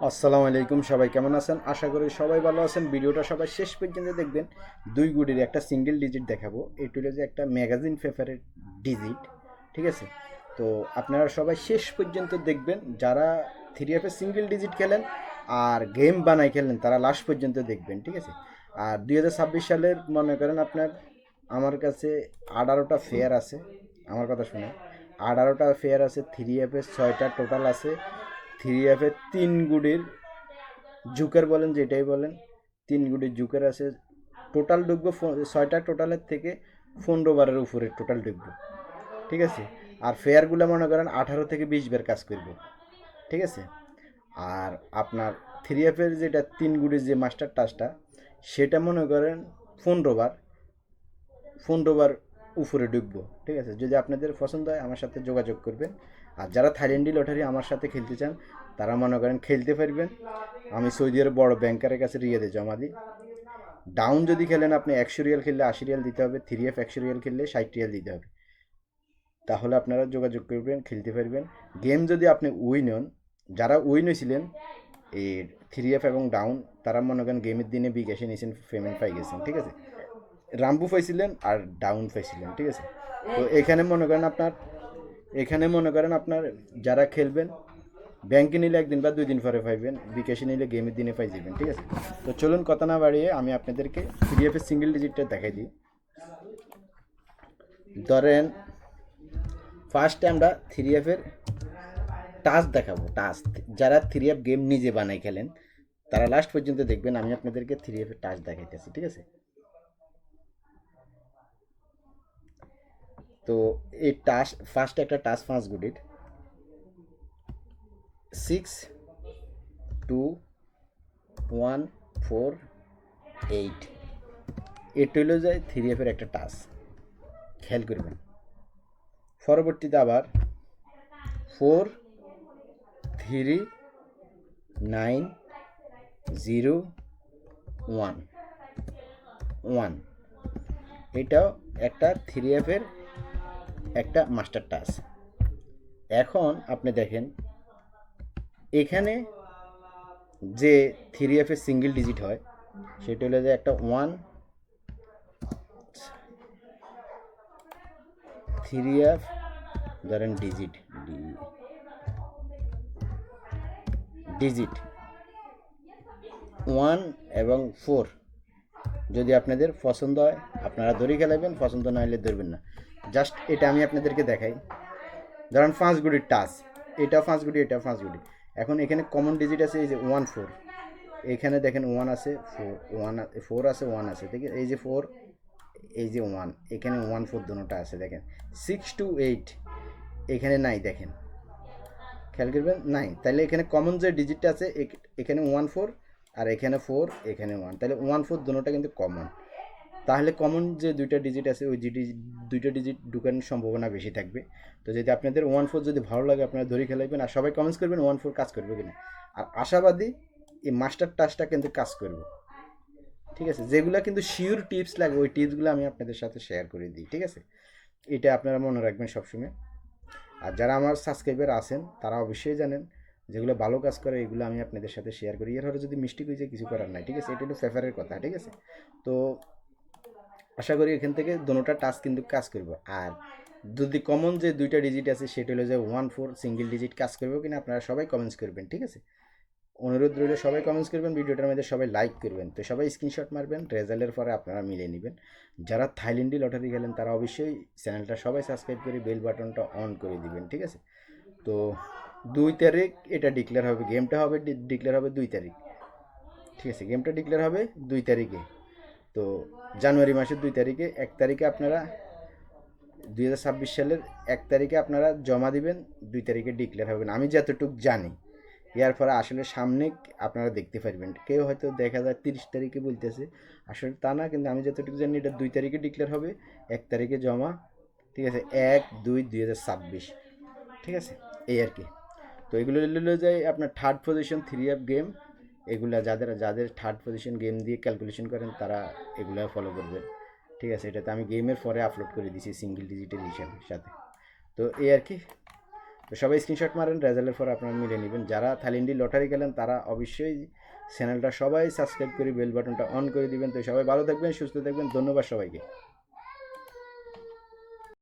আসসালামু আলাইকুম, সবাই কেমন আছেন? আশা করি সবাই ভালো আছেন। ভিডিওটা সবাই শেষ পর্যন্ত দেখবেন। দুই গুড়ির একটা সিঙ্গেল ডিজিট দেখাবো। এটি হলো যে একটা ম্যাগাজিন পেপারের ডিজিট, ঠিক আছে? তো আপনারা সবাই শেষ পর্যন্ত দেখবেন। যারা থ্রি এফের সিঙ্গেল ডিজিট খেলেন আর গেম বানাই খেলেন তারা লাস্ট পর্যন্ত দেখবেন, ঠিক আছে? আর 2026 সালের মনে করেন আপনার আমার কাছে 18টা ফেয়ার আছে। আমার কথা শুনে 18টা ফেয়ার আছে। থ্রি এফের 6টা টোটাল আছে। থ্রি এফের 3 গুড়ির জুকার বলেন, যেটাই বলেন, 3 গুটি জুকার আছে। টোটাল ঢুকবো 6টা টোটালের থেকে 15 বারের উপরে টোটাল ঢুকবো, ঠিক আছে? আর ফেয়ারগুলো মনে করেন 18 থেকে 20 বার কাজ করবো, ঠিক আছে? আর আপনার থ্রি এফের যেটা 3 গুটির যে মাস্টার টাচটা, সেটা মনে করেন 15 বার 15 বার উপরে ঢুকবো, ঠিক আছে? যদি আপনাদের পছন্দ হয় আমার সাথে যোগাযোগ করবেন। আর যারা থাইল্যান্ডি লটারি আমার সাথে খেলতে চান তারা মনে করেন খেলতে পারবেন। আমি সৌদি আরব বড় ব্যাংকারের কাছে রিয়াদে জমা দিই। ডাউন যদি খেলেন আপনি 100 রিয়াল খেললে 80 রিয়াল দিতে হবে। থ্রি এফ 100 রিয়াল খেললে 60 রিয়াল দিতে হবে। তাহলে আপনারা যোগাযোগ করবেন, খেলতে পারবেন। গেম যদি আপনি উইন হন, যারা উইন হয়েছিলেন এই থ্রি এফ এবং ডাউন, তারা মনে করেন গেমের দিনে বিকাশে নিয়েছেন, পেমেন্ট পাই গেছেন, ঠিক আছে? রাম্বু পাইছিলেন আর ডাউন পাইছিলেন, ঠিক আছে? তো এখানে মনে করেন আপনার যারা খেলবেন ব্যাংকে নিলে একদিন বা 2 দিন পরে পাইবেন, বিকাশে নিলে গেমের দিনে পাই যাবেন, ঠিক আছে? তো চলুন কথা না বাড়িয়ে আমি আপনাদেরকে পিডিএফের সিঙ্গেল ডিজিটটা দেখাই দিই। ধরেন ফার্স্টে আমরা থ্রি এফের টাচ দেখাবো। টাচ, যারা থ্রি এফ গেম নিজে বানাই খেলেন তারা লাস্ট পর্যন্ত দেখবেন। আমি আপনাদেরকে থ্রি এফের টাচ দেখাইতেছি, ঠিক আছে? তো এই টাচ ফার্স্টে একটা টাচ 5 গুটির 6, 2, 1, 4, 8, এটা হলো যায় থ্রি এফের একটা টাচ, খেয়াল করবেন। পরবর্তীতে আবার 4, 3, 9, 0, 1, এটাও একটা থ্রি এফের একটা মাস্টার টাচ। এখন আপনি দেখেন এখানে যে থ্রি এফের সিঙ্গেল ডিজিট হয় সেটা হলো যে একটা 1। থ্রি এফ ধরেন ডিজিট ডিজিট 1 এবং 4 যদি আপনাদের পছন্দ হয় আপনারা দড়ি খেলাবেন, পছন্দ না হলে ধরবেন না। জাস্ট এটা আমি আপনাদেরকে দেখাই। ধরেন 5 গুটির টাচ, এটা 5 গুটি, এটা 5 গুটি। এখন এখানে কমন ডিজিট আছে এই যে 1, 4। এখানে দেখেন 1 আছে, 4 আছে, 1 আছে, ঠিক আছে? এই যে 4, এই যে 1, এখানে 1, 4 দুটোটা আছে দেখেন। 6, 2, 8 এখানে নাই, দেখেন, খেয়াল করবেন, নাই। তাহলে এখানে কমন যে ডিজিটটা আছে এখানে 1, 4, আর এখানে 4, এখানে 1, তাহলে 1, 4 দুটোটা কিন্তু কমন। তাহলে কমন যে দুইটা ডিজিট আছে ওই দুইটা ডিজিট ঢুকানোর সম্ভাবনা বেশি থাকবে। তো যদি আপনাদের 1, 4 যদি ভালো লাগে আপনারা ধরে খেলাইবেন, আর সবাই কমেন্টস করবেন 1, 4 কাজ করবে কিনা। আর আশাবাদী এই মাস্টার টাচটা কিন্তু কাজ করবে, ঠিক আছে? যেগুলো কিন্তু শিওর টিপস লাগে ওই টিপসগুলো আমি আপনাদের সাথে শেয়ার করে দিই, ঠিক আছে? এটা আপনারা মনে রাখবেন সবসময়। আর যারা আমার সাবস্ক্রাইবার আছেন তারা অবশ্যই জানেন যেগুলো ভালো কাজ করে এগুলো আমি আপনাদের সাথে শেয়ার করি। এর হলে যদি মিস্টেক হয়ে যায় কিছু করার নাই, ঠিক আছে? এটা হলো ফেভারের কথা, ঠিক আছে? তো আশা করি এখান থেকে দুটোটা টাচ কিন্তু কাজ করবে। আর যদি কমন যে দুইটা ডিজিট আছে সেটা হলো যে 1, 4 সিঙ্গেল ডিজিট কাজ করবে কিনা আপনারা সবাই কমেন্টস করবেন, ঠিক আছে? অনুরোধ রইল সবাই কমেন্টস করবেন, ভিডিওটার মধ্যে সবাই লাইক করবেন। তো সবাই স্ক্রিনশট মারবেন, রেজাল্টের পরে আপনারা মিলিয়ে নেবেন। যারা থাইল্যান্ডি লটারি খেলেন তারা অবশ্যই চ্যানেলটা সবাই সাবস্ক্রাইব করে বেল বাটনটা অন করে দিবেন, ঠিক আছে? তো 2 তারিখ এটা ডিক্লেয়ার হবে, গেমটা হবে ডিক্লেয়ার হবে 2 তারিখ, ঠিক আছে? গেমটা ডিক্লেয়ার হবে 2 তারিখে। তো জানুয়ারি মাসের 2 তারিখে। 1 তারিখে আপনারা 2026 সালের 1 তারিখে আপনারা জমা দিবেন, 2 তারিখে ডিক্লেয়ার হবেন আমি যতটুকু জানি। এর পরে আসলে সামনে আপনারা দেখতে পারবেন। কেউ হয়তো দেখা যায় 30 তারিখে বলতেছে, আসলে তা না, কিন্তু আমি যতটুকু জানি এটা 2 তারিখে ডিক্লেয়ার হবে, 1 তারিখে জমা, ঠিক আছে? 1-2-2026, ঠিক আছে? এই আর কি। তো এগুলো নিলে যায় আপনার third position three app game. এগুলা যাদের যাদের থার্ড পজিশন গেম দিয়ে ক্যালকুলেশন করেন তারা এগুলো ফলো করবেন, ঠিক আছে? এটাতে আমি গেমের পরে আপলোড করে দিয়েছি সিঙ্গেল ডিজিটের হিসাবের সাথে। তো এই আর কি। তো সবাই স্ক্রিনশট মারেন, রেজাল্টের পর আপনারা মিলে নেবেন। যারা থাইল্যান্ডি লটারি গেলেন তারা অবশ্যই চ্যানেলটা সবাই সাবস্ক্রাইব করে বেল বাটনটা অন করে দিবেন। তো সবাই ভালো থাকবেন, সুস্থ থাকবেন, ধন্যবাদ সবাইকে।